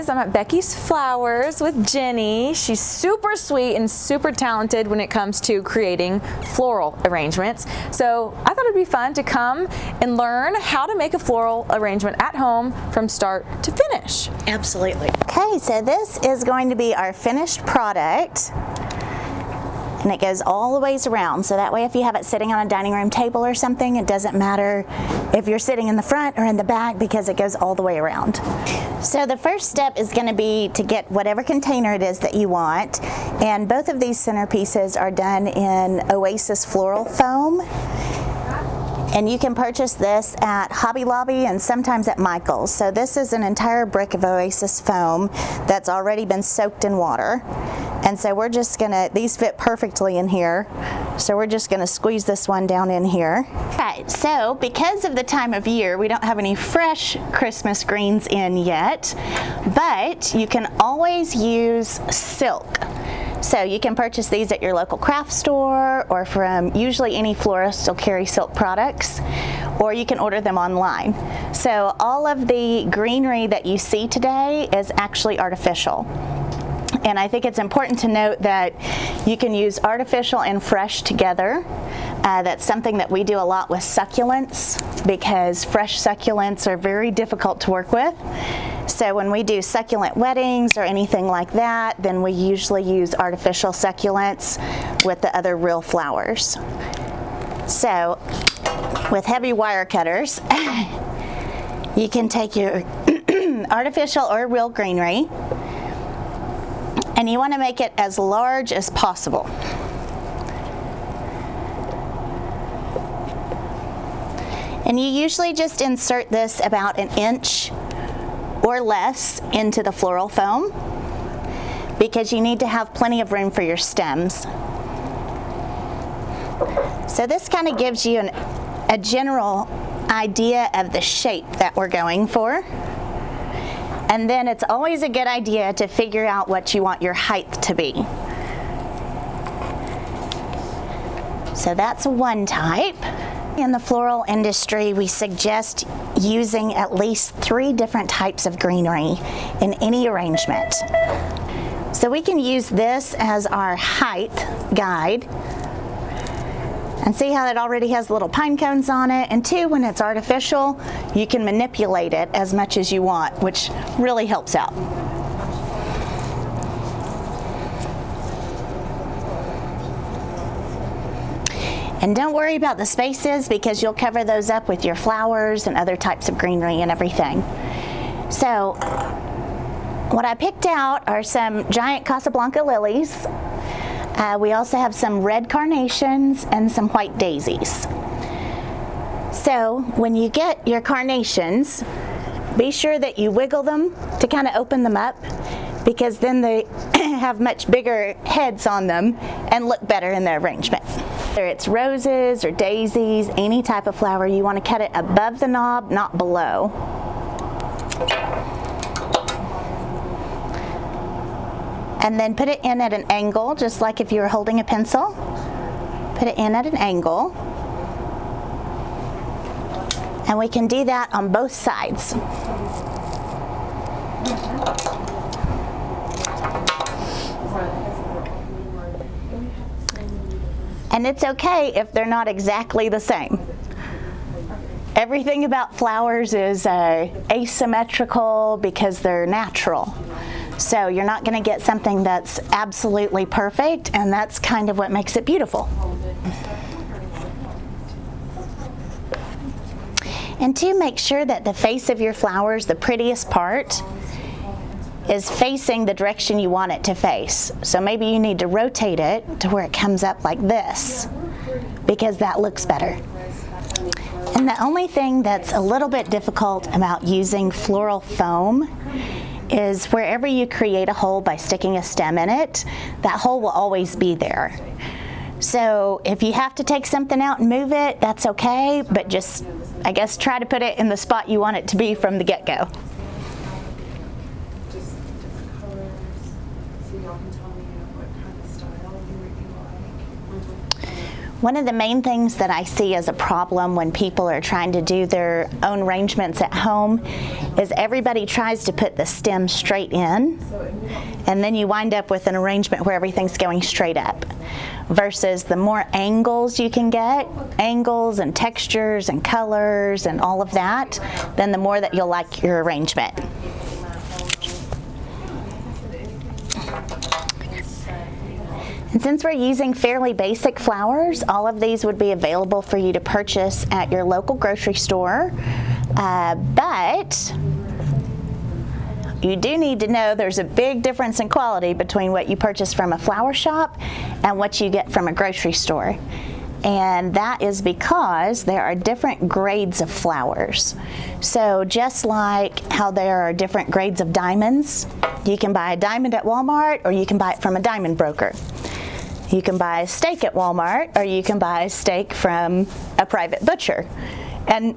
guys, I'm at Becky's Flowers with Jenny. She's super sweet and super talented when it comes to creating floral arrangements. So I thought it'd be fun to come and learn how to make a floral arrangement at home from start to finish. Absolutely. Okay, so this is going to be our finished product. And it goes all the ways around, so that way if you have it sitting on a dining room table or something, it doesn't matter if you're sitting in the front or in the back because it goes all the way around. So the first step is going to be to get whatever container it is that you want, and both of these centerpieces are done in Oasis floral foam. And you can purchase this at Hobby Lobby and sometimes at Michael's. So this is an entire brick of Oasis foam that's already been soaked in water. And so we're just gonna, these fit perfectly in here. So we're just gonna squeeze this one down in here. Okay, so because of the time of year, we don't have any fresh Christmas greens in yet, but you can always use silk. So you can purchase these at your local craft store or from usually any florist will carry silk products, or you can order them online. So all of the greenery that you see today is actually artificial. And I think it's important to note that you can use artificial and fresh together. That's something that we do a lot with succulents because fresh succulents are very difficult to work with. So when we do succulent weddings or anything like that, then we usually use artificial succulents with the other real flowers. So with heavy wire cutters, you can take your artificial or real greenery, and you want to make it as large as possible. And you usually just insert this about an inch or less into the floral foam because you need to have plenty of room for your stems. So this kind of gives you a general idea of the shape that we're going for. And then it's always a good idea to figure out what you want your height to be. So that's one type. In the floral industry, we suggest using at least 3 different types of greenery in any arrangement. So we can use this as our height guide. And see how it already has little pine cones on it? And 2, when it's artificial, you can manipulate it as much as you want, which really helps out. And don't worry about the spaces because you'll cover those up with your flowers and other types of greenery and everything. So what I picked out are some giant Casablanca lilies. We also have some red carnations and some white daisies. So when you get your carnations, be sure that you wiggle them to kind of open them up because then they have much bigger heads on them and look better in the arrangement. Whether it's roses or daisies, any type of flower, you want to cut it above the knob, not below. And then put it in at an angle, just like if you were holding a pencil. Put it in at an angle. And we can do that on both sides. And it's okay if they're not exactly the same. Everything about flowers is asymmetrical because they're natural. So you're not going to get something that's absolutely perfect, and that's kind of what makes it beautiful. And to make sure that the face of your flowers, the prettiest part, is facing the direction you want it to face. So maybe you need to rotate it to where it comes up like this because that looks better. And the only thing that's a little bit difficult about using floral foam is wherever you create a hole by sticking a stem in it, that hole will always be there. So if you have to take something out and move it, that's okay, but just, I guess, try to put it in the spot you want it to be from the get-go. One of the main things that I see as a problem when people are trying to do their own arrangements at home is everybody tries to put the stem straight in, and then you wind up with an arrangement where everything's going straight up. Versus the more angles you can get, angles and textures and colors and all of that, then the more that you'll like your arrangement. And since we're using fairly basic flowers, all of these would be available for you to purchase at your local grocery store. But you do need to know there's a big difference in quality between what you purchase from a flower shop and what you get from a grocery store. And that is because there are different grades of flowers. So just like how there are different grades of diamonds, you can buy a diamond at Walmart or you can buy it from a diamond broker. You can buy a steak at Walmart or you can buy a steak from a private butcher. And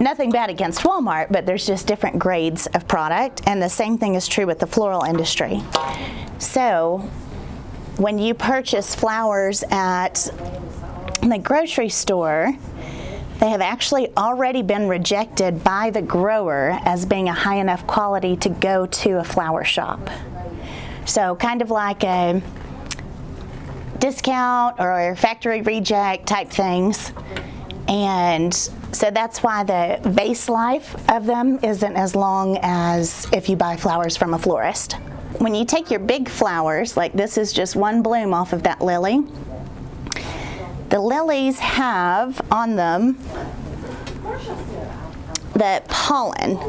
nothing bad against Walmart, but there's just different grades of product, and the same thing is true with the floral industry. So when you purchase flowers at the grocery store, they have actually already been rejected by the grower as being a high enough quality to go to a flower shop. So kind of like a discount or factory reject type things. And so that's why the base life of them isn't as long as if you buy flowers from a florist. When you take your big flowers, like this is just one bloom off of that lily, the lilies have on them the pollen.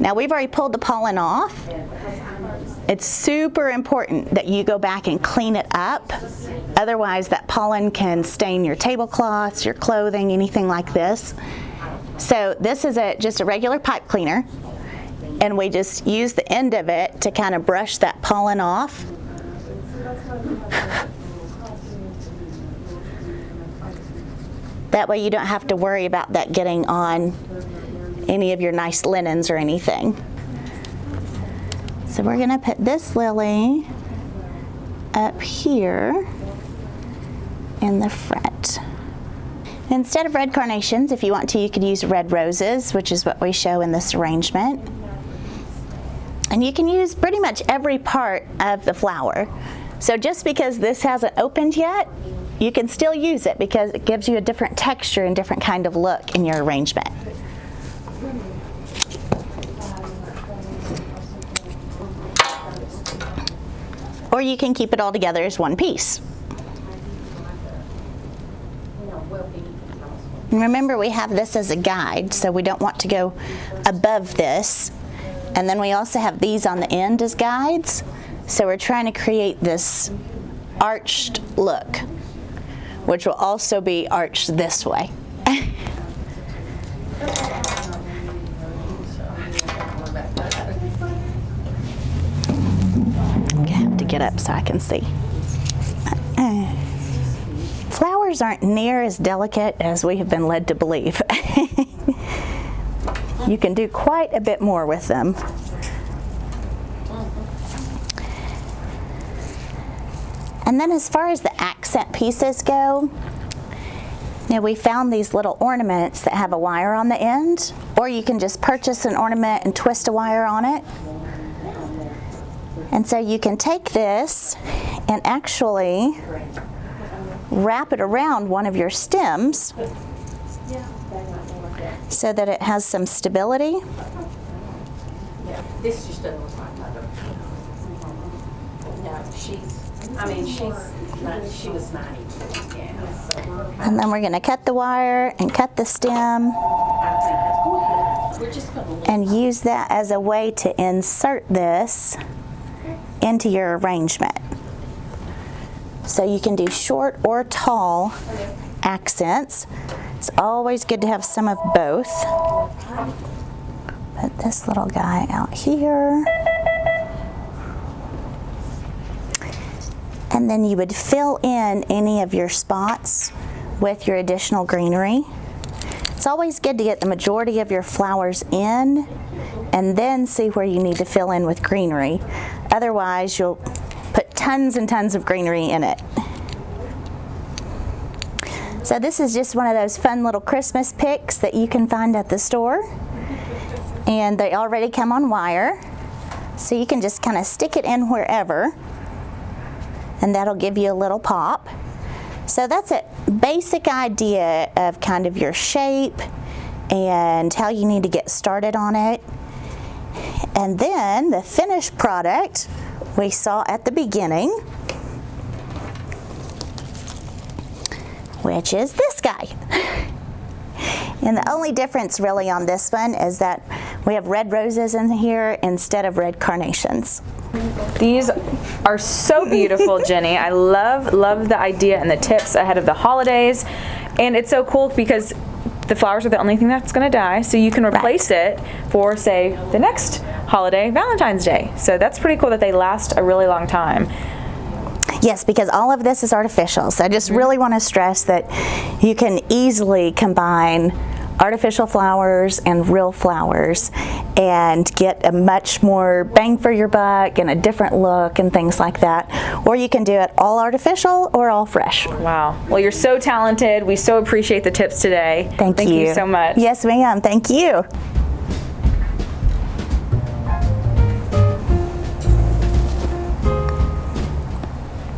Now we've already pulled the pollen off. It's super important that you go back and clean it up. Otherwise, that pollen can stain your tablecloths, your clothing, anything like this. So this is just a regular pipe cleaner, and we just use the end of it to kind of brush that pollen off. That way you don't have to worry about that getting on any of your nice linens or anything. So we're going to put this lily up here in the front. Instead of red carnations, if you want to, you could use red roses, which is what we show in this arrangement. And you can use pretty much every part of the flower. So just because this hasn't opened yet, you can still use it because it gives you a different texture and different kind of look in your arrangement. Or you can keep it all together as one piece. And remember, we have this as a guide, so we don't want to go above this. And then we also have these on the end as guides. So we're trying to create this arched look, which will also be arched this way. Get up so I can see. Flowers aren't near as delicate as we have been led to believe. You can do quite a bit more with them. And then as far as the accent pieces go, now we found these little ornaments that have a wire on the end, or you can just purchase an ornament and twist a wire on it. And so you can take this and actually wrap it around one of your stems so that it has some stability. This just doesn't look like mother. No, she was 92. Yeah, so. And then we're going to cut the wire and cut the stem and use that as a way to insert this into your arrangement. So you can do short or tall accents. It's always good to have some of both. Put this little guy out here. And then you would fill in any of your spots with your additional greenery. It's always good to get the majority of your flowers in and then see where you need to fill in with greenery. Otherwise, you'll put tons and tons of greenery in it. So this is just one of those fun little Christmas picks that you can find at the store. And they already come on wire. So you can just kind of stick it in wherever, and that'll give you a little pop. So that's a basic idea of kind of your shape and how you need to get started on it. And then the finished product we saw at the beginning, which is this guy. And the only difference really on this one is that we have red roses in here instead of red carnations. These are so beautiful, Jenny. I love the idea and the tips ahead of the holidays. And it's so cool because the flowers are the only thing that's going to die, so you can replace it for, say, the next holiday, Valentine's Day. So that's pretty cool that they last a really long time. Yes, because all of this is artificial. So I just really want to stress that you can easily combine artificial flowers and real flowers and get a much more bang for your buck and a different look and things like that. Or you can do it all artificial or all fresh. Wow. Well, you're so talented. We so appreciate the tips today. Thank you. Thank you so much. Yes, ma'am. Thank you.